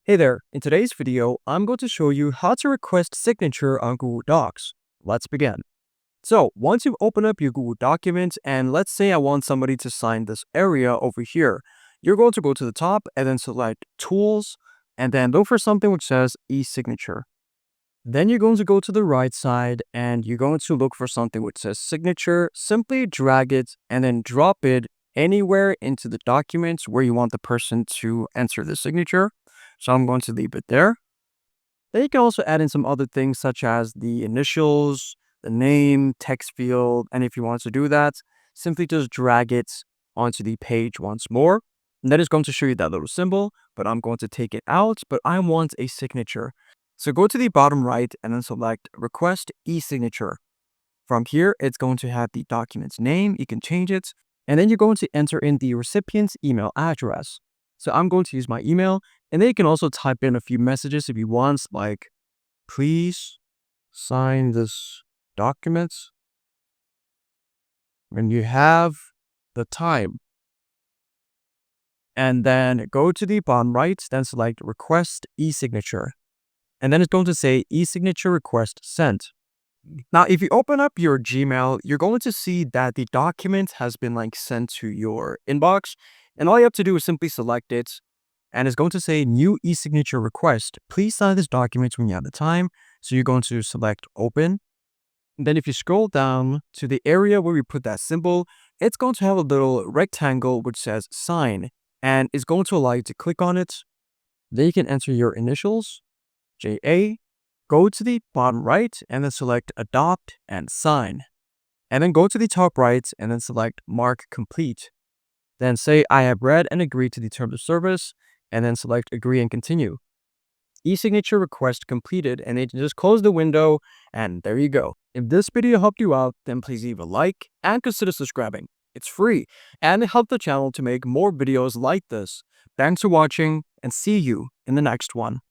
Hey there, in today's video, I'm going to show you how to request signature on Google Docs. Let's begin. So once you open up your Google document and let's say I want somebody to sign this area over here, you're going to go to the top and then select Tools and then look for something which says e-signature. Then you're going to go to the right side and you're going to look for something which says signature. Simply drag it and then drop it anywhere into the document where you want the person to enter the signature. So I'm going to leave it there. Then you can also add in some other things such as the initials, the name, text field. And if you want to do that, simply just drag it onto the page once more. And that is going to show you that little symbol, but I'm going to take it out, but I want a signature. So go to the bottom right and then select Request e-signature. From here, it's going to have the document's name. You can change it. And then you're going to enter in the recipient's email address. So I'm going to use my email. And then you can also type in a few messages if you want, like, please sign this document when you have the time. And then go to the bottom right, then select Request e-signature. And then it's going to say e-signature request sent. Now, if you open up your Gmail, you're going to see that the document has been sent to your inbox. And all you have to do is simply select it. And it's going to say new e-signature request. Please sign this document when you have the time. So you're going to select open. And then if you scroll down to the area where we put that symbol, it's going to have a little rectangle which says sign. And it's going to allow you to click on it. Then you can enter your initials, JA. Go to the bottom right and then select adopt and sign. And then go to the top right and then select mark complete. Then say I have read and agreed to the terms of service and then select agree and continue. E-signature request completed, and then just close the window and there you go. If this video helped you out, then please leave a like and consider subscribing. It's free and it helps the channel to make more videos like this. Thanks for watching and see you in the next one.